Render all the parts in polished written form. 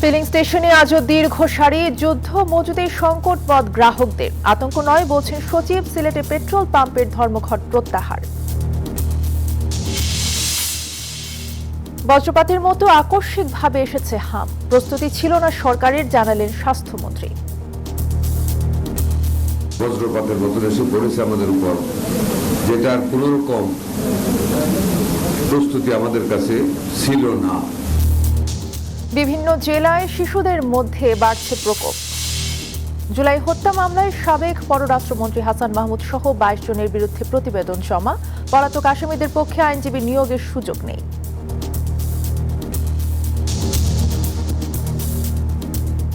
Feeling স্টেশনে আজও দীর্ঘ সারি, যুদ্ধ মজুদের সংকট পথ গ্রাহকদের আতঙ্ক নয় বলছেন সচিব। সিলেটে পেট্রোল পাম্পের ধর্মঘট প্রত্যাহার। বজ্রপাতের মতো আকস্মিকভাবে এসেছে হাম, প্রস্তুতি ছিল না সরকারের, জানালেন স্বাস্থ্যমন্ত্রী। বজ্রপাতের মতো এসে পড়েছে আমাদের উপর, যেটার কোনো রকম প্রস্তুতি আমাদের কাছে ছিল না। বিভিন্ন জেলায় শিশুদের মধ্যে বাড়ছে প্রকোপ। জুলাই হত্যা মামলায় সাবেক পররাষ্ট্রমন্ত্রী হাসান মাহমুদ সহ 22 জনের বিরুদ্ধে প্রতিবেদন জমা। পলাতক আসামিদের পক্ষে আইনজীবী নিয়োগের সুযোগ নেই।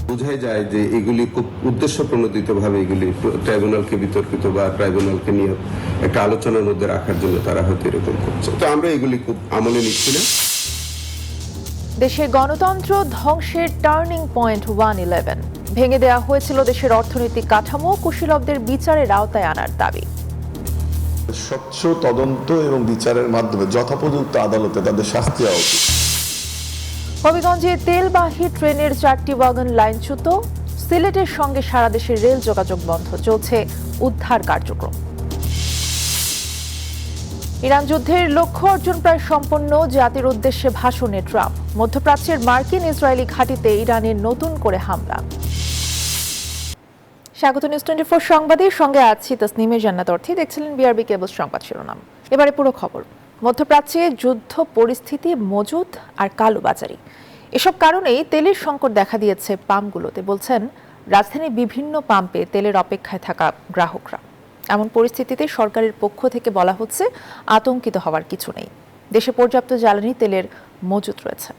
বোঝাই যায় যে এগুলি খুব উদ্দেশ্য প্রণোদিতভাবে এগুলি ট্রাইব্যুনালকে বিতর্কিত বা ট্রাইব্যুনালকে নিয়ে একটা আলোচনার মধ্যে রাখার জন্য তারা হয়তো এরকম করছে। তো আমরা এগুলি খুব আমলে নিচ্ছি না। দেশের গণতন্ত্র ধ্বংসের টার্নিং পয়েন্ট 111 ভেঙে দেওয়া হয়েছিল দেশের অর্থনৈতিক কাঠামো, কুশীলবদের বিচারের আওতায় আনার দাবি। স্বচ্ছ তদন্ত এবং বিচারের মাধ্যমে যথাপযুক্ত আদালতে তাদের শাস্তি হওয়া উচিত। হবিগঞ্জে তেলবাহী ট্রেনের 4টি ওয়াগন লাইনচ্যুত। সিলেটের সঙ্গে সারা দেশের রেল যোগাযোগ বন্ধ, চলছে উদ্ধার কার্যক্রম। ইরান যুদ্ধের লক্ষ্য অর্জন প্রায় সম্পন্ন, জাতির উদ্দেশ্যে ভাষণে ট্রাম্প। মধ্যপ্রাচ্যের মার্কিন ইসরায়েলি ঘাঁটিতে ইরানের নতুন করে হামলা। স্বাগত নিউজ 24 সংবাদের সঙ্গে আছি তাসনিমে জান্নাত অর্থী। দেখছিলেন বিআরবি কেবল সংবাদ শিরোনাম। এবারে পুরো খবর। মধ্যপ্রাচ্যে যুদ্ধ পরিস্থিতি, মজুদ আর কালোবাজারি, এসব কারণেই তেলের সংকট দেখা দিয়েছে পাম্পগুলোতে, বলছেন রাজধানীর বিভিন্ন পাম্পে তেলের অপেক্ষায় থাকা গ্রাহকরা। এমন পরিস্থিতিতে সরকারের পক্ষ থেকে বলা হচ্ছে আতঙ্কিত হওয়ার কিছু নেই, দেশে পর্যাপ্ত জ্বালানি তেলের মজুদ রয়েছে।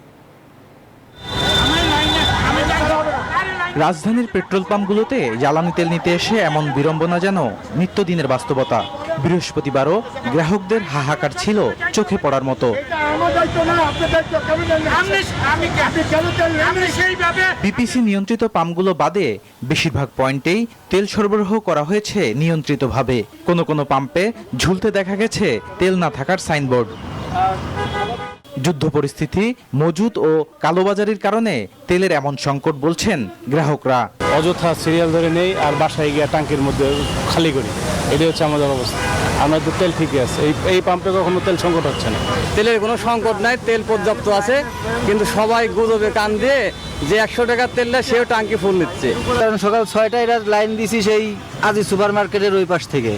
রাজধানীর পেট্রোল পাম্পগুলোতে জ্বালানি তেল নিতে এসে এমন বিড়ম্বনা যেন নিত্যদিনের বাস্তবতা। বৃহস্পতিবারও গ্রাহকদের হাহাকার ছিল চোখে পড়ার মতো। বিপিসি নিয়ন্ত্রিত পাম্পগুলো বাদে বেশিরভাগ পয়েন্টেই তেল সরবরাহ করা হয়েছে নিয়ন্ত্রিতভাবে। কোনো কোনো পাম্পে ঝুলতে দেখা গেছে তেল না থাকার সাইনবোর্ড। যুদ্ধ পরিস্থিতি, মজুদ ও কালোবাজারির কারণে তেলের এমন সংকট বলছেন গ্রাহকরা। অযথা সিরিয়াল ধরে নেই আর বাসায় গিয়ে ট্যাঙ্কের মধ্যে খালি করি, এটাই হচ্ছে আমাদের অবস্থা। আমরা তো তেল ঠিকই আছে, এই পাম্পে কখনো তেল সংকট হচ্ছে না। তেলের কোনো সংকট নাই, তেল পর্যাপ্ত আছে, কিন্তু সবাই গুজবে কান দিয়ে যে 100 টাকার তেল নেয় সেও টাঙ্কি ফুল নিচ্ছে। কারণ সকাল 6টায় লাইন দিছি সেই আজি সুপার মার্কেটের ওই পাশ থেকে,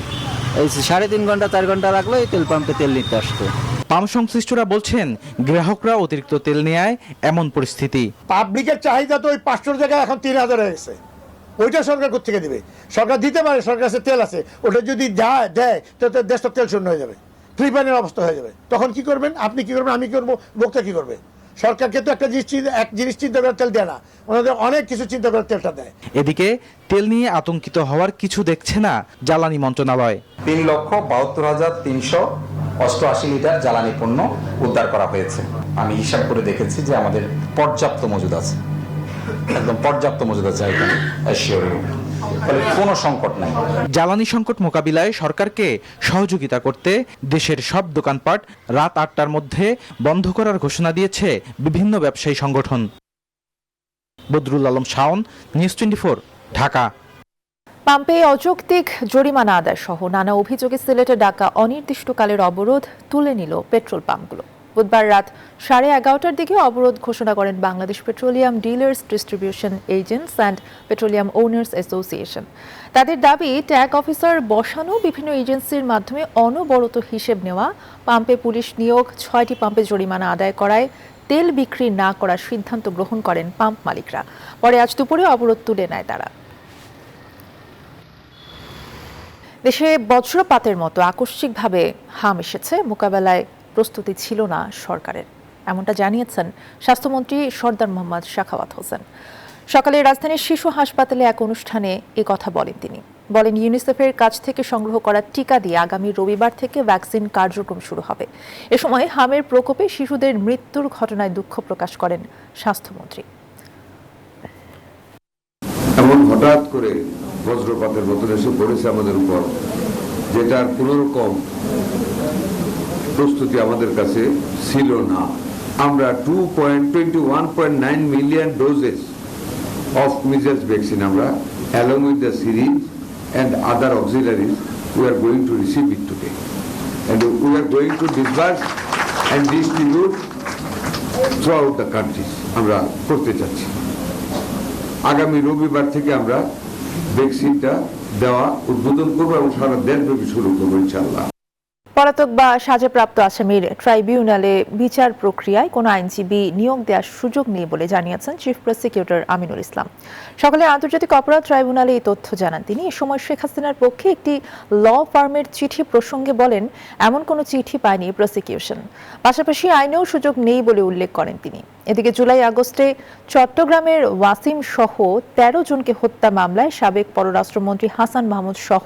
এই 3.5 ঘন্টা 4 ঘন্টা লাগলো এই তেল পাম্পে তেল নিতে আসতো। পাম্প সংশ্লিষ্টরা বলছেন গ্রাহকরা অতিরিক্ত তেল নেয় এমন পরিস্থিতি। পাবলিকের চাহিদা তো ওই 500 জায়গায় এখন 3000 হয়ে গেছে। ওইটা সরকার কোথেকে দিবে? সরকার দিতে পারে, সরকার কাছে তেল আছে, ওটা যদি দেয় তো দেশটা তেল শূন্য হয়ে যাবে, ফ্রিপানের অবস্থা হয়ে যাবে। তখন কি করবেন? আপনি কি করবেন, আমি কি করবো, ভোক্তা কি করবে? সরকারকে তো এক জিনিস চিন্তা করে তেল দেয় না, ওনাদের অনেক কিছু চিন্তা করে তেলটা দেয়। এদিকে তেল নিয়ে আতঙ্কিত হওয়ার কিছু দেখছে না জ্বালানি মন্ত্রণালয়। 3,72,388 লিটার জ্বালানি পণ্য উদ্ধার করা হয়েছে। আমি হিসাব করে দেখেছি যে আমাদের পর্যাপ্ত মজুদ আছে, একদম পর্যাপ্ত মজুদ আছে, কোনো সংকট নাই। জ্বালানি সংকট মোকাবিলায় সরকারকে সহযোগিতা করতে দেশের সব দোকানপাট রাত 8টার মধ্যে বন্ধ করার ঘোষণা দিয়েছে বিভিন্ন ব্যবসায়ী সংগঠন। বদরুল আলম শাওন, নিউজ 24, ঢাকা। পাম্পে অযৌক্তিক জরিমানা আদায় সহ নানা অভিযোগে সিলেটে ডাকা অনির্দিষ্টকালের অবরোধ তুলে নিল পেট্রোল পাম্পগুলো। বুধবার রাত 11:30টার দিকে অবরোধ ঘোষণা করেন Bangladesh petroleum dealers distribution agents and petroleum owners association. তাদের দাবি, ট্যাগ অফিসার বসানো বিভিন্ন এজেন্সির মাধ্যমে অনবরত হিসেব নেওয়া, পাম্পে পুলিশ নিয়োগ, 6টি পাম্পে জরিমানা আদায় করায় তেল বিক্রি না করার সিদ্ধান্ত গ্রহণ করেন পাম্প মালিকরা। পরে আজ দুপুরে অবরোধ তুলে নেয় তারা। দেশে বজ্রপাতের মতো আকস্মিকভাবে হাম এসেছে, মোকাবেলায় প্রস্তুতি ছিল না সরকারের, এমনটা জানিয়েছেন স্বাস্থ্যমন্ত্রী সরদার মোহাম্মদ সাখাওয়াত হোসেন। সকালে রাজধানীর শিশু হাসপাতালে এক অনুষ্ঠানে কথা বলেন তিনি। বলেন, ইউনিসেফের কাছ থেকে সংগ্রহ করা টিকা দিয়ে আগামী রবিবার থেকে ভ্যাকসিন কার্যক্রম শুরু হবে। এ সময় হামের প্রকোপে শিশুদের মৃত্যুর ঘটনায় দুঃখ প্রকাশ করেন স্বাস্থ্যমন্ত্রী। এমন হঠাৎ করে বজ্রপাতের মতো এসে পড়েছে আমাদের উপর, যেটার কোনো রকম প্রস্তুতি আমাদের কাছে ছিল না। আমরা 21.9 million doses of measles vaccine আমরা along with the syringe and other auxiliaries we are going to receive it today and we are going to disburse and distribute throughout the country আমরা করতে যাচ্ছি আগামী রবিবার থেকে আমরা ভ্যাকসিনটা দেওয়া উদ্বোধন করব এবং সারা দেশব্যাপী শুরু করব ইনশাআল্লাহ। পলাতক বা সাজাপ্রাপ্ত আসামির ট্রাইব্যুনালে বিচার প্রক্রিয়ায় কোনো আইনজীবী নিয়োগ দেওয়ার সুযোগ নেই বলে জানিয়েছেন চিফ প্রসিকিউটর আমিনুল ইসলাম। সকালে আন্তর্জাতিক অপরাধ ট্রাইব্যুনালে এই তথ্য জানান তিনি। এ সময় শেখ হাসিনার পক্ষে একটি ল ফার্মের চিঠি প্রসঙ্গে বলেন, এমন কোনো চিঠি পায়নি প্রসিকিউশন। পাশাপাশি আইনেও সুযোগ নেই বলে উল্লেখ করেন তিনি। এদিকে জুলাই আগস্টে চট্টগ্রামের ওয়াসিম সহ ১৩ জনকে হত্যা মামলায় সাবেক পররাষ্ট্রমন্ত্রী হাসান মাহমুদ সহ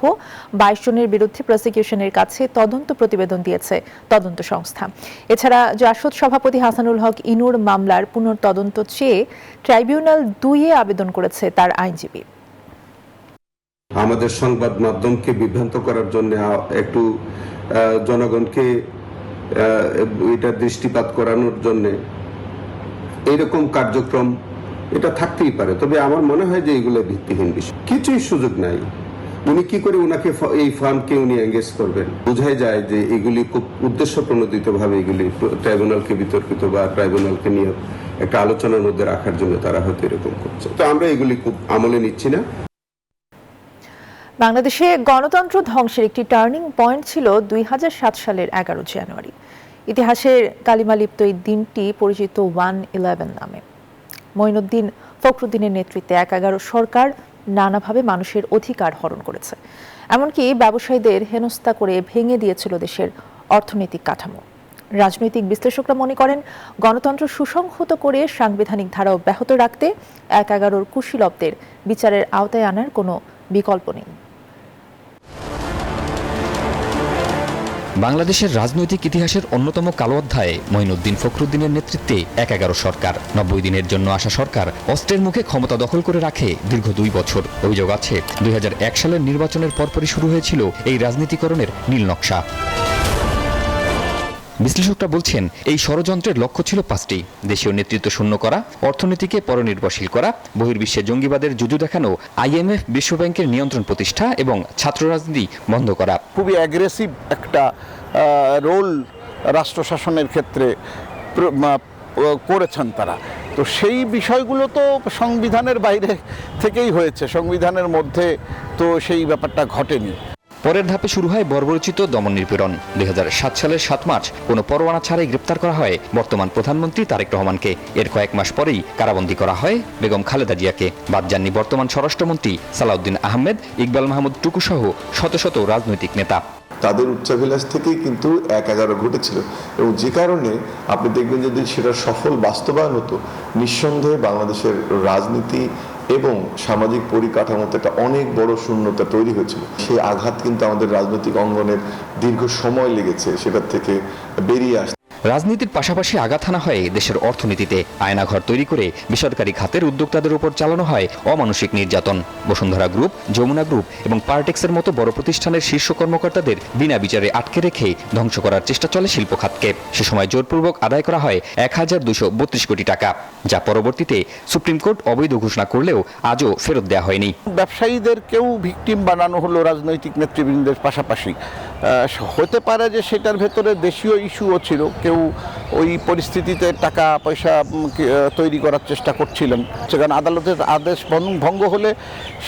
২২ জনের বিরুদ্ধে প্রসিকিউশনের কাছে তদন্ত প্রতিবেদন দিয়েছে তদন্ত সংস্থা। এছাড়া জাসদ সভাপতি হাসানুল হক ইনুর মামলার পুনর্তদন্ত চেয়ে ট্রাইব্যুনাল ২-এ আবেদন করেছে তার আইনজীবী। আমাদের সংবাদ মাধ্যমকে বিভ্রান্ত করার জন্য একটু জনগণকে এটা দৃষ্টিপাত করানোর জন্য এরকম কার্যক্রম এটা থাকতেই পারে, তবে আমার মনে হয় যে এগুলো ভিত্তিহীন বিষয়, কিছুই সুযোগ নাই। উনি কি করে উনাকে এই ফার্মকে উনি এঙ্গেজ করবেন? বোঝাই যায় যে এগুলি খুব উদ্দেশ্য প্রণোদিত ভাবে এগুলি ট্রাইব্যুনালকে বিতর্কিত বা ট্রাইব্যুনালকে নিয়ে একটা আলোচনার মধ্যে রাখার জন্য তারা হয়তো এরকম করছে। তো আমরা এগুলি খুব আমলে নিচ্ছি না। বাংলাদেশে গণতন্ত্র ধ্বংসের একটি টার্নিং পয়েন্ট ছিল ২০০৭ সালের ১১ জানুয়ারি। ইতিহাসের কালিমালিপ্ত এই দিনটি পরিচিত 1/11 নামে। মঈনুদ্দিন ফখরুদ্দিনের নেতৃত্বে ১/১১ সরকার নানাভাবে মানুষের অধিকার হরণ করেছে, এমনকি ব্যবসায়ীদের হেনস্থা করে ভেঙে দিয়েছিল দেশের অর্থনৈতিক কাঠামো। রাজনৈতিক বিশ্লেষকরা মনে করেন, গণতন্ত্র সুসংহত করে সাংবিধানিক ধারা অব্যাহত রাখতে ১/১১ কুশীলবদের বিচারের আওতায় আনার কোনো বিকল্প নেই। বাংলাদেশের রাজনৈতিক ইতিহাসের অন্যতম কালো অধ্যায়ে মঈনুদ্দিন ফখরুদ্দিনের নেতৃত্বে ১/১১ সরকার। ৯০ দিনের জন্য আসা সরকার অস্ত্রের মুখে ক্ষমতা দখল করে রাখে দীর্ঘ ২ বছর। অভিযোগ আছে ২০০১ সালের নির্বাচনের পরপরই শুরু হয়েছিল এই রাজনীতিকরণের নীল নকশা। বিশ্লেষকরা বলছেন, এই ষড়যন্ত্রের লক্ষ্য ছিল ৫টি: দেশীয় নেতৃত্ব শূন্য করা, অর্থনীতিকে পরনির্ভরশীল করা, বহির্বিশ্বে জঙ্গিবাদের যুযু দেখানো, IMF বিশ্বব্যাংকের নিয়ন্ত্রণ প্রতিষ্ঠা এবং ছাত্র রাজনীতি বন্ধ করা। খুবই অ্যাগ্রেসিভ একটা রোল রাষ্ট্র শাসনের ক্ষেত্রে করেছেন তারা। তো সেই বিষয়গুলো তো সংবিধানের বাইরে থেকেই হয়েছে, সংবিধানের মধ্যে তো সেই ব্যাপারটা ঘটেনি। পরের ধাপে শুরু হয় বর্বরচিত দমন নিপীড়ন। ২০০৭ সালের ৭ মার্চ কোনো পরোয়ানা ছাড়াই গ্রেপ্তার করা হয় বর্তমান প্রধানমন্ত্রী তারেক রহমানকে। এর কয়েক মাস পরেই কারাবন্দী করা হয় বেগম খালেদা জিয়াকে। বাদ যাননি বর্তমান স্বরাষ্ট্রমন্ত্রী সালাউদ্দিন আহমেদ, ইকবাল মাহমুদ টুকু সহ শত শত রাজনৈতিক নেতা। তাদের উচ্চাভিলাষ থেকেই কিন্তু ১/১১ ঘটেছিল, এবং যে কারণে আপনি দেখবেন যদি সেটা সফল বাস্তবায়ন হতো, নিঃসন্দেহে বাংলাদেশের রাজনীতি এবং সামাজিক পরিকাঠামোতে একটা অনেক বড় শূন্যতা তৈরি হয়েছিল। সেই আঘাত কিন্তু আমাদের রাজনৈতিক অঙ্গনের দীর্ঘ সময় লেগেছে সেটার থেকে বেরিয়ে আসতে। রাজনীতির পাশাপাশি আঘাত হানা হয় দেশের অর্থনীতিতে। আয়নাঘর তৈরি করে বেসরকারি খাতের উদ্যোক্তাদের উপর চালানো হয় অমানসিক নির্যাতন। বসুন্ধরা গ্রুপ, যমুনা গ্রুপ এবং পার্টেক্সের মতো বড় প্রতিষ্ঠানের শীর্ষ কর্মকর্তাদের বিনা বিচারে আটকে রেখে ধ্বংস করার চেষ্টা চলে শিল্প খাতকে। সে সময় জোরপূর্বক আদায় করা হয় ১,২৩২ কোটি টাকা, যা পরবর্তীতে সুপ্রিম কোর্ট অবৈধ ঘোষণা করলেও আজও ফেরত দেওয়া হয়নি। ব্যবসায়ীদেরকেও ভিকটিম বানানো হলো রাজনৈতিক নেতৃবৃন্দের পাশাপাশি। হতে পারে যে সেটার ভেতরে দেশীয় ইস্যুও ছিল, কেউ ওই পরিস্থিতিতে টাকা পয়সা তৈরি করার চেষ্টা করছিলেন। সেখানে আদালতের আদেশ ভঙ্গ হলে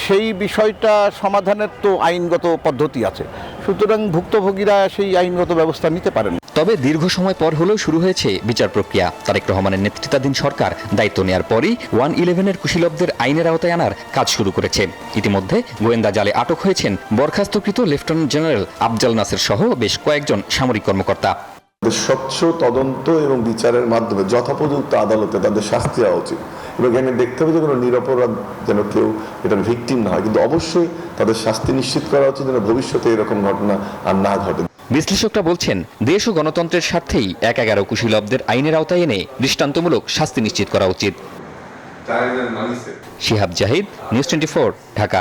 সেই বিষয়টা সমাধানের তো আইনগত পদ্ধতি আছে, সুতরাং ভুক্তভোগীরা সেই আইনগত ব্যবস্থা নিতে পারেন। তবে দীর্ঘ সময় পর হলেও শুরু হয়েছে বিচার প্রক্রিয়া। তারেক রহমানের নেতৃত্বাধীন সরকার দায়িত্ব নেওয়ার পরই 1/11-এর কুশীলবদের আইনের আওতায় আনার কাজ শুরু করেছে। ইতিমধ্যে গোয়েন্দা জালে আটক হয়েছেন বরখাস্তকৃত লেফটেন্যান্ট জেনারেল আফজাল নাসের সহ বেশ কয়েকজন সামরিক কর্মকর্তা। স্বচ্ছ তদন্ত এবং বিচারের মাধ্যমে যথোপযুক্ত আদালতে তাদের শাস্তি হওয়া উচিত, এবং এখানে দেখতে হবে যে কোনো নিরপরাধ যেন কেউ এটার ভিকটিম না হয়, কিন্তু অবশ্যই তাদের শাস্তি নিশ্চিত করা উচিত যেন ভবিষ্যতে এরকম ঘটনা আর না ঘটে। বিশ্লেষকরা বলছেন, দেশ ও গণতন্ত্রের স্বার্থেই ১/১১ কুশীলবদের আইনের আওতায় এনে দৃষ্টান্তমূলক শাস্তি নিশ্চিত করা উচিত। শিহাব জাহিদ, নিউজ 24, ঢাকা।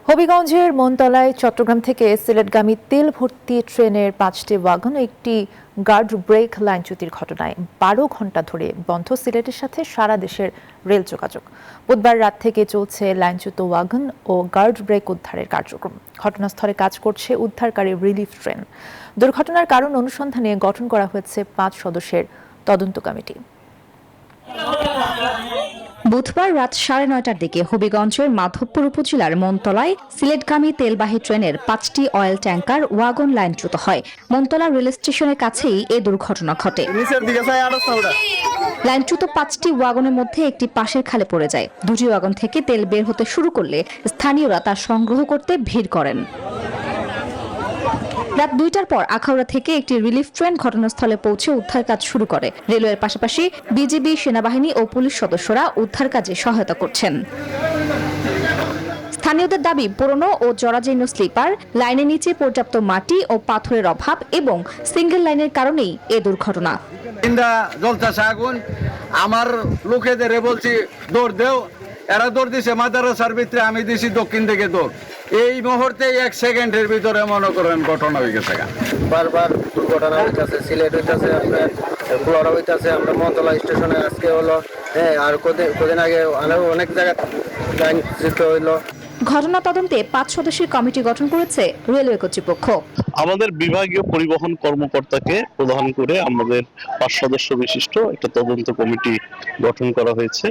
হবিগঞ্জের মনতলায় চট্টগ্রাম থেকে সিলেটগামী তেল ভর্তি ট্রেনের 5টি ওয়াগন একটি গার্ড ব্রেক লাইনচ্যুতির ঘটনায় 12 ঘন্টা ধরে বন্ধ সিলেটের সাথে সারা দেশের রেল যোগাযোগ। বুধবার রাত থেকে চলছে লাইনচ্যুত ওয়াগন ও গার্ড ব্রেক উদ্ধারের কার্যক্রম। ঘটনাস্থলে কাজ করছে উদ্ধারকারী রিলিফ ট্রেন। দুর্ঘটনার কারণ অনুসন্ধানে গঠন করা হয়েছে 5 সদস্যের তদন্ত কমিটি। বুধবার রাত 9:30টার দিকে হবিগঞ্জের মাধবপুর উপজেলার মনতলায় সিলেটগামী তেলবাহী ট্রেনের 5টি অয়েল ট্যাঙ্কার ওয়াগন লাইনচ্যুত হয়। মনতলা রেল স্টেশনের কাছেই এ দুর্ঘটনা ঘটে। লাইনচ্যুত 5টি ওয়াগনের মধ্যে একটি পাশের খালে পড়ে যায়। 2টি ওয়াগন থেকে তেল বের হতে শুরু করলে স্থানীয়রা তা সংগ্রহ করতে ভিড় করেন। রাত 2টার পর আখাউড়া থেকে একটি রিলিফ ট্রেন ঘটনাস্থলে পৌঁছে উদ্ধার কাজ শুরু করে। রেলওয়ের পাশাপাশি বিজিবি, সেনাবাহিনী ও পুলিশ সদস্যরা উদ্ধার কাজে সহায়তা করছেন। স্থানীয়দের দাবি, পুরনো ও জরাজীর্ণ স্লিপার, লাইনের নিচে পর্যাপ্ত মাটি ও পাথরের অভাব এবং সিঙ্গেল লাইনের কারণেই এ দুর্ঘটনা। জ্বলতেছে আগুন, আমার লোকেদের বলছি দৌড় দেও, এরা দৌড় দিছে মাদ্রাসার ভিতরে, আমি দিছি দক্ষিণ থেকে দৌড়। এই মুহূর্তে 1 সেকেন্ডের ভিতরে মনে করেন ঘটনা হয়ে গেছে। বারবার দুর্ঘটনা হইতাছে, সিলেট হইতাছে, আপনার কুলারা হইতাছে, আমরা মনতলা স্টেশনে আজকে হলো, আর কদিন আগে অনেক জায়গায় লাইনচ্যুত হইলো। ঘটনা তদন্তে 5 সদস্যের কমিটি গঠন করেছে রেলওয়ে কর্তৃপক্ষ। আমাদের বিভাগীয় পরিবহন কর্মকর্তাকে প্রধান করে আমাদের 5 সদস্য বিশিষ্ট একটা তদন্ত কমিটি গঠন করা হয়েছে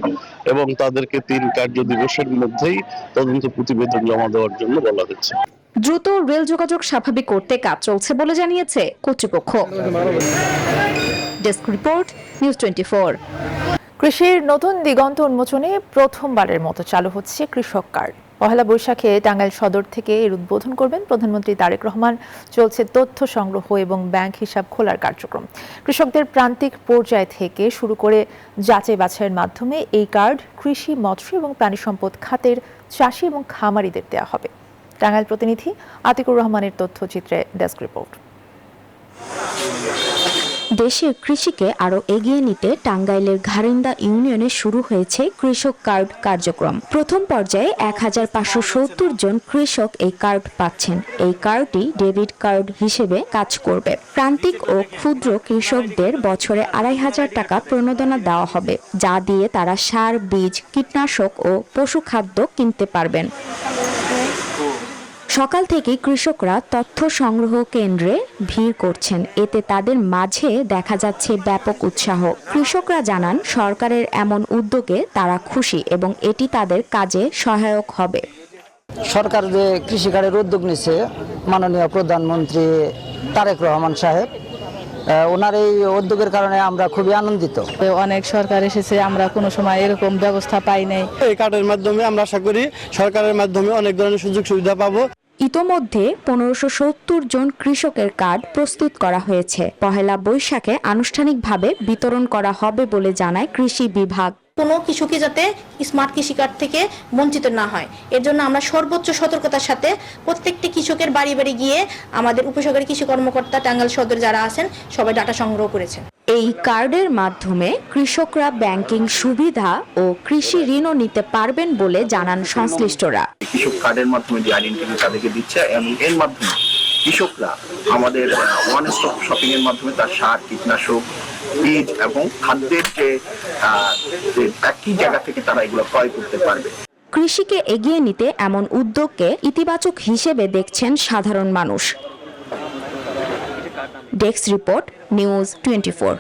এবং তাদেরকে 3 কার্য দিবসের মধ্যেই তদন্ত প্রতিবেদন জমা দেওয়ার জন্য বলা হয়েছে। দ্রুত রেল যোগাযোগ স্বাভাবিক করতে কাজ চলছে বলে জানিয়েছে কর্তৃপক্ষ। Desk report, news 24। কৃষির নতুন দিগন্ত উন্মোচনে প্রথমবারের মতো চালু হচ্ছে কৃষক কার্ড। পহেলা বৈশাখে টাঙ্গাইল সদর থেকে এর উদ্বোধন করবেন প্রধানমন্ত্রী তারেক রহমান। চলছে তথ্য সংগ্রহ এবং ব্যাংক হিসাব খোলার কার্যক্রম। কৃষকদের প্রান্তিক পর্যায় থেকে শুরু করে যাচাই বাছাইয়ের মাধ্যমে এই কার্ড কৃষি, মৎস্য এবং প্রাণী সম্পদ খাতের চাষি এবং খামারিদের দেওয়া হবে। টাঙ্গাইল প্রতিনিধি আতিকুর রহমানের তথ্যচিত্রে ডেস্ক রিপোর্ট। দেশের কৃষিকে আরো এগিয়ে নিতে টাঙ্গাইলের ঘারিন্দা ইউনিয়নে শুরু হয়েছে কৃষক কার্ড কার্যক্রম। প্রথম পর্যায়ে 1570 জন কৃষক এই কার্ড পাচ্ছেন। এই কার্ডটি ডেবিট কার্ড হিসেবে কাজ করবে। প্রান্তিক ও ক্ষুদ্র কৃষকদের বছরে 2500 টাকা প্রণোদনা দেওয়া হবে, যা দিয়ে তারা সার, বীজ, কীটনাশক ও পশুখাদ্য কিনতে পারবেন। সকাল থেকে কৃষকরা তথ্য সংগ্রহ কেন্দ্রে ভিড় করছেন। এতে তাদের মাঝে দেখা যাচ্ছে ব্যাপক উৎসাহ। কৃষকরা জানান, সরকারের এমন উদ্যোগে তারা খুশি এবং এটি তাদের কাজে সহায়ক হবে। সরকার যে কৃষি কার্ডের উদ্যোগ নিচ্ছে, মাননীয় প্রধানমন্ত্রী তারেক রহমান সাহেব, ওনার এই উদ্যোগের কারণে আমরা খুবই আনন্দিত। অনেক সরকার এসেছে, আমরা কোনো সময় এরকম ব্যবস্থা পাই নাই। এই কার্ডের মাধ্যমে আমরা আশা করি সরকারের মাধ্যমে অনেক ধরনের সুযোগ সুবিধা পাবো। ইতোমধ্যে 1570 জন কৃষকের কার্ড প্রস্তুত করা হয়েছে। পহেলা বৈশাখে আনুষ্ঠানিকভাবে বিতরণ করা হবে বলে জানায় কৃষি বিভাগ। কোনো কৃষকই যাতে স্মার্ট কৃষি কার্ড থেকে বঞ্চিত না হয়, এর জন্য আমরা সর্বোচ্চ সতর্কতার সাথে প্রত্যেকটি কৃষকের বাড়ি বাড়ি গিয়ে আমাদের উপসহকারী কৃষি কর্মকর্তা টাঙ্গাইল সদর যারা আছেন সবাই ডাটা সংগ্রহ করেছেন। এই কার্ডের মাধ্যমে কৃষকরা ব্যাংকিং সুবিধা ও কৃষি ঋণও নিতে পারবেন বলে জানান সংশ্লিষ্টরা। কৃষক কার্ডের মাধ্যমে যে আইডেন্টিটি তাদেরকে দিচ্ছে এবং এর মাধ্যমে কৃষকরা আমাদের ওয়ান স্টপ শপিং এর মাধ্যমে তার সার, কীটনাশক, বীজ এবং খাদ্যের যে একই জায়গা থেকে তারা এগুলো ক্রয় করতে পারবে। কৃষিকে এগিয়ে নিতে এমন উদ্যোগকে ইতিবাচক হিসেবে দেখছেন সাধারণ মানুষ। Desk report, news 24।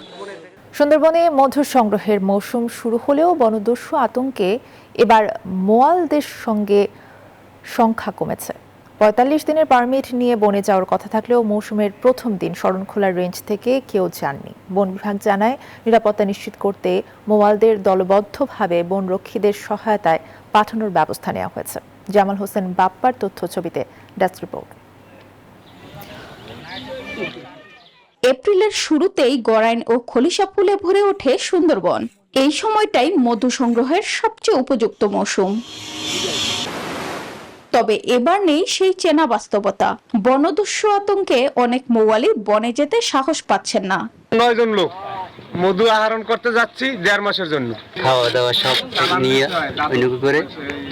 সুন্দরবনে মধু সংগ্রহের মৌসুম শুরু হলেও বনদস্যু আতঙ্কে এবার মোয়ালদের সঙ্গে সংখ্যা কমেছে। 45 দিনের পারমিট নিয়ে বনে যাওয়ার কথা থাকলেও মৌসুমের প্রথম দিন শরণখোলা রেঞ্জ থেকে কেউ যাননি। বন বিভাগ জানায়, নিরাপত্তা নিশ্চিত করতে মোয়ালদের দলবদ্ধভাবে বনরক্ষীদের সহায়তায় পাঠানোর ব্যবস্থা নেওয়া হয়েছে। জামাল হোসেন বাপ্পার তথ্য ছবিতে ডেস্ক রিপোর্ট। এপ্রিলের শুরুতেই গড়াইন ও খলিশা ফুলে ভরে ওঠে সুন্দরবন। এই সময়টাই মধু সংগ্রহের সবচেয়ে উপযুক্ত মৌসুম। তবে এবার নেই সেই চেনা বাস্তবতা। বনদস্যু আতঙ্কে অনেক মৌয়ালি বনে যেতে সাহস পাচ্ছেন না। 9 জন লোক মধু আহরণ করতে যাচ্ছি 1.5 মাসের জন্য। খাওয়া দাওয়া সব নিয়ে অনুকূল করে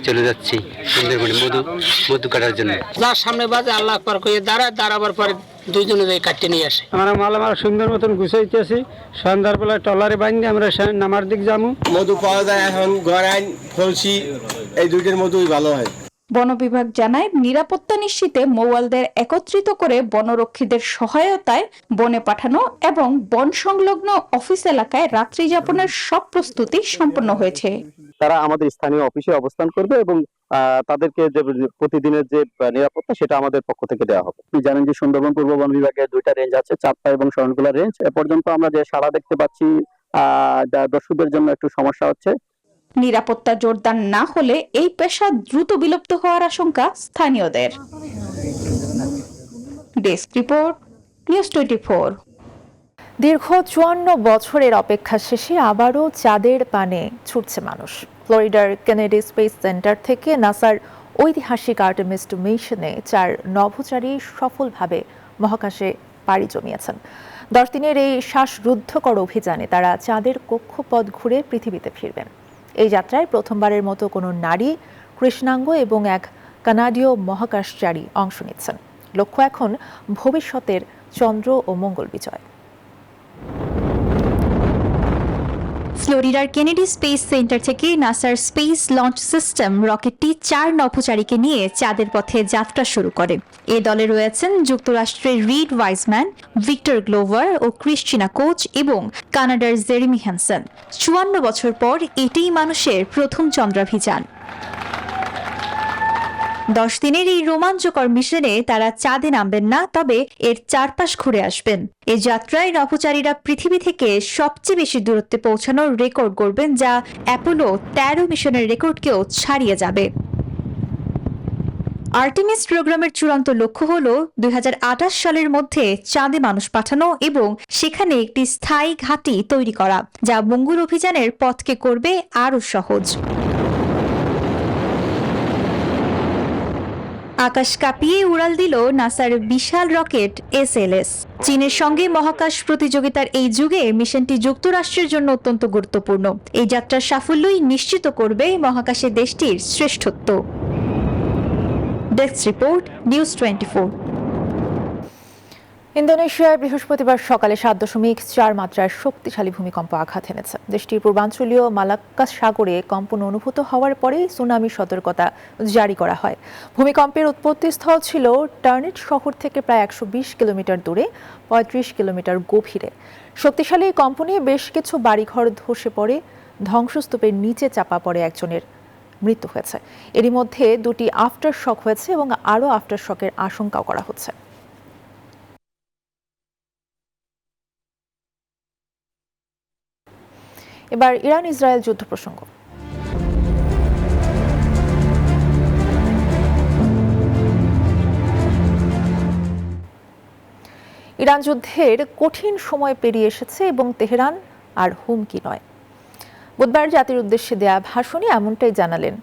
চলে যাচ্ছি সুন্দরবনে মধু কাটার জন্য। যার সামনে বাজে আল্লাহ আকবার কইয়ে দাঁড়াবার পরে দুইজনে যাই কাটতে নিয়ে আসে। আমরা মালামাল সুন্দর মতন গুছাইতেছি, সন্ধ্যার বেলায় টলারে বাইন্ধে আমরা নামার দিক যাবো। মধু পাওয়া যায় এখন গড়াইন ফলসি, এই দুইটার মধুই ভালো হয়। বন বিভাগ জানায় নিরাপত্তা নিশ্চিতে মৌয়ালদের একত্রিত করে বনরক্ষীদের সহায়তায় বনে পাঠানো এবং বন সংলগ্ন অফিস এলাকায় রাত্রি যাপনের সব প্রস্তুতি সম্পন্ন হয়েছে। তারা আমাদের স্থানীয় অফিসে অবস্থান করবে এবং তাদেরকে যে প্রতিদিনের যে নিরাপত্তা সেটা আমাদের পক্ষ থেকে দেওয়া হবে। আপনি জানেন যে সুন্দরবন পূর্ব বন বিভাগের 2টা রেঞ্জ আছে, চাঁদপাই এবং শরণখোলা রেঞ্জ। এ পর্যন্ত আমরা যে সাড়া দেখতে পাচ্ছি দর্শকদের জন্য একটু সমস্যা হচ্ছে। নিরাপত্তা জোরদার না হলে এই পেশা দ্রুত বিলুপ্ত হওয়ার আশঙ্কা স্থানীয়দের। Desk report, news 24। দীর্ঘ 54 বছরের অপেক্ষা শেষে আবারও চাঁদের পানে ছুটছে মানুষ। ফ্লোরিডার কেনেডি স্পেস সেন্টার থেকে নাসার ঐতিহাসিক আর্টেমিস 2 মিশনে 4 নভোচারী সফলভাবে মহাকাশে পাড়ি জমিয়েছেন। 10 দিনের এই শ্বাসরুদ্ধকর অভিযানে তারা চাঁদের কক্ষপথ ঘুরে পৃথিবীতে ফিরবেন। এই যাত্রায় প্রথমবারের মতো কোনো নারী, কৃষ্ণাঙ্গ এবং এক কানাডীয় মহাকাশচারী অংশ নিচ্ছেন। লক্ষ্য এখন ভবিষ্যতের চন্দ্র ও মঙ্গল বিজয়। ফ্লোরিডার কেনেডি স্পেস সেন্টার থেকে নাসার স্পেস লঞ্চ সিস্টেম রকেটটি 4 নভোচারীকে নিয়ে চাঁদের পথে যাত্রা শুরু করে। এ দলে রয়েছেন যুক্তরাষ্ট্রের রিড ওয়াইজম্যান, ভিক্টর গ্লোভার ও ক্রিস্টিনা কোচ এবং কানাডার জেরেমি হ্যানসন। 54 বছর পর এটাই মানুষের প্রথম চন্দ্রাভিযান। 10 দিনের এই রোমাঞ্চকর মিশনে তারা চাঁদে নামবেন না, তবে এর চারপাশ ঘুরে আসবেন। এই যাত্রায় নভোচারীরা পৃথিবী থেকে সবচেয়ে বেশি দূরত্বে পৌঁছানোর রেকর্ড গড়বেন, যা অ্যাপোলো 13 মিশনের রেকর্ডকেও ছাড়িয়ে যাবে। আর্টেমিস প্রোগ্রামের চূড়ান্ত লক্ষ্য হল 2028 সালের মধ্যে চাঁদে মানুষ পাঠানো এবং সেখানে একটি স্থায়ী ঘাঁটি তৈরি করা, যা মঙ্গল অভিযানের পথকে করবে আরও সহজ। আকাশ কাঁপিয়ে উড়াল দিল নাসার বিশাল রকেট SLS। চীনের সঙ্গে মহাকাশ প্রতিযোগিতার এই যুগে মিশনটি যুক্তরাষ্ট্রের জন্য অত্যন্ত গুরুত্বপূর্ণ। এই যাত্রার সাফল্যই নিশ্চিত করবে মহাকাশে দেশটির শ্রেষ্ঠত্ব। Desk report, news 24। ইন্দোনেশিয়ায় বৃহস্পতিবার সকালে 7.4 মাত্রার শক্তিশালী ভূমিকম্প আঘাত এনেছে। দেশটির পূর্বাঞ্চলীয় মালাক্কা সাগরে কম্পন অনুভূত হওয়ার পরেই সুনামি সতর্কতা জারি করা হয়। ভূমিকম্পের উৎপত্তিস্থল ছিল টার্নেট শহর থেকে প্রায় 120 কিলোমিটার দূরে, 35 কিলোমিটার গভীরে। শক্তিশালী কম্পনে বেশ কিছু বাড়িঘর ধসে পড়ে, ধ্বংসস্তূপের নিচে চাপা পড়ে একজনের মৃত্যু হয়েছে। এরই মধ্যে 2টি আফটার শক হয়েছে এবং আরও আফটার শকের আশঙ্কাও করা হচ্ছে। এবার ইরান ইসরায়েল যুদ্ধ প্রসঙ্গ। ইরান যুদ্ধের কঠিন সময় পেরিয়ে এসেছে এবং তেহরান আর হুমকি নয়। বুধবার জাতির উদ্দেশ্যে দেয়া ভাষণে এমনটাই জানালেন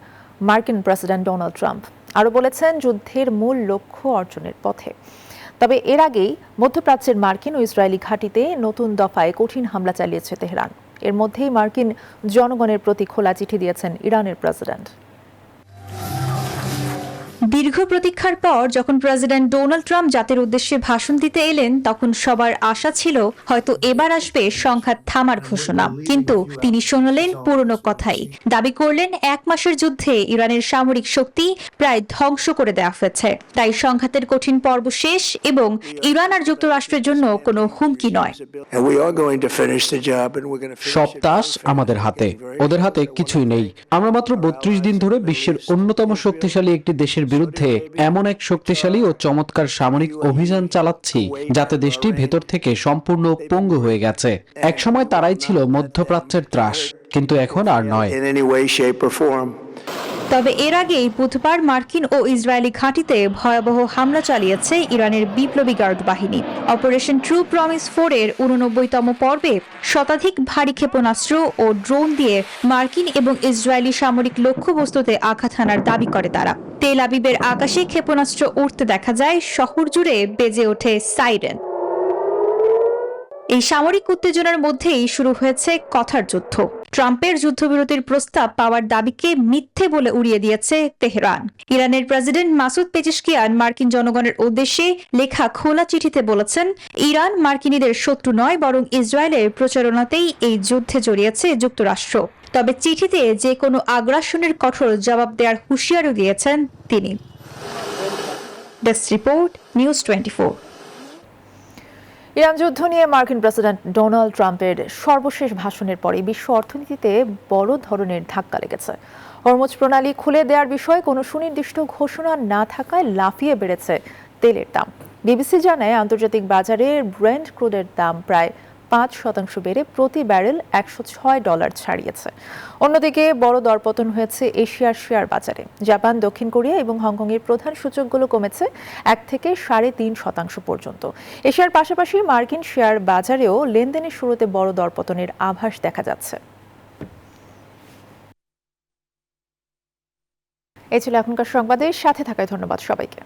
মার্কিন প্রেসিডেন্ট ডোনাল্ড ট্রাম্প। আরও বলেছেন, যুদ্ধের মূল লক্ষ্য অর্জনের পথে। তবে এর আগেই মধ্যপ্রাচ্যের মার্কিন ও ইসরায়েলি ঘাঁটিতে নতুন দফায় কঠিন হামলা চালিয়েছে তেহরান। এর মধ্যেই মার্কিন জনগণের প্রতি খোলা চিঠি দিয়েছেন ইরানের প্রেসিডেন্ট। দীর্ঘ প্রতীক্ষার পর যখন প্রেসিডেন্ট ডোনাল্ড ট্রাম্প জাতির উদ্দেশ্যে ভাষণ দিতে এলেন, তখন সবার আশা ছিল হয়তো এবার আসবে সংঘাত থামার ঘোষণা। কিন্তু তিনি শোনালেন পুরনো কথাই। দাবি করলেন 1 মাসের যুদ্ধে ইরানের সামরিক শক্তি প্রায় ধ্বংস করে দেওয়া হয়েছে। তাই সংঘাতের কঠিন পর্ব শেষ এবং ইরান আর যুক্তরাষ্ট্রের জন্য কোনো হুমকি নয়। সব তাস আমাদের হাতে, ওদের হাতে কিছুই নেই। আমরা মাত্র 32 দিন ধরে বিশ্বের অন্যতম শক্তিশালী একটি দেশের বিরুদ্ধে এমন এক শক্তিশালী ও চমৎকার সামরিক অভিযান চালাচ্ছি যাতে দেশটি ভেতর থেকে সম্পূর্ণ পঙ্গু হয়ে গেছে। একসময় তারাই ছিল মধ্যপ্রাচ্যের ত্রাস, কিন্তু এখন আর নয়। তবে এর আগেই বুধবার মার্কিন ও ইসরায়েলি ঘাঁটিতে ভয়াবহ হামলা চালিয়েছে ইরানের বিপ্লবী গার্ড বাহিনী। অপারেশন ট্রু প্রমিস 4 এর 89তম পর্বে শতাধিক ভারী ক্ষেপণাস্ত্র ও ড্রোন দিয়ে মার্কিন এবং ইসরায়েলি সামরিক লক্ষ্যবস্তুতে আঘাত হানার দাবি করে তারা। তেল আবিবের আকাশে ক্ষেপণাস্ত্র উঠতে দেখা যায়, শহর জুড়ে বেজে ওঠে সাইরেন। এই সামরিক উত্তেজনার মধ্যেই শুরু হয়েছে কথার যুদ্ধ। ট্রাম্পের যুদ্ধবিরতির প্রস্তাব পাওয়ার দাবিকে মিথ্যে বলে উড়িয়ে দিয়েছে তেহরান। ইরানের প্রেসিডেন্ট মাসুদ পেজেশকিয়ান মার্কিন জনগণের উদ্দেশ্যে লেখা খোলা চিঠিতে বলেছেন, ইরান মার্কিনীদের শত্রু নয়, বরং ইসরায়েলের প্রচারণাতেই এই যুদ্ধে জড়িয়েছে যুক্তরাষ্ট্র। তবে চিঠিতে যে কোনো আগ্রাসনের কঠোর জবাব দেওয়ার হুঁশিয়ারও দিয়েছেন তিনি। Desk report, news 24। ইরান যুদ্ধ নিয়ে মার্কিন প্রেসিডেন্ট ডোনাল্ড ট্রাম্পের সর্বশেষ ভাষণের পরে বিশ্ব অর্থনীতিতে বড় ধরনের ধাক্কা লেগেছে। হরমুজ প্রণালী খুলে দেওয়ার বিষয়ে কোনো সুনির্দিষ্ট ঘোষণা না থাকায় লাফিয়ে বেড়েছে তেলের দাম। বিবিসি জানায়, আন্তর্জাতিক বাজারে ব্রেন্ট ক্রুডের দাম প্রায় 5% বেড়ে প্রতি ব্যারেল $106 ছাড়িয়েছে। অন্যদিকে বড় দরপতন হয়েছে এশিয়ার শেয়ার বাজারে। জাপান, দক্ষিণ কোরিয়া এবং হংকংয়ের প্রধান সূচকগুলো কমেছে 1 থেকে 3.5% পর্যন্ত। এশিয়ার পাশাপাশি মার্কিন শেয়ার বাজারেও লেনদেনের শুরুতে বড় দরপতনের আভাস দেখা যাচ্ছে। এই ছিল এখনকার সংবাদের সাথে থাকায় ধন্যবাদ সবাইকে।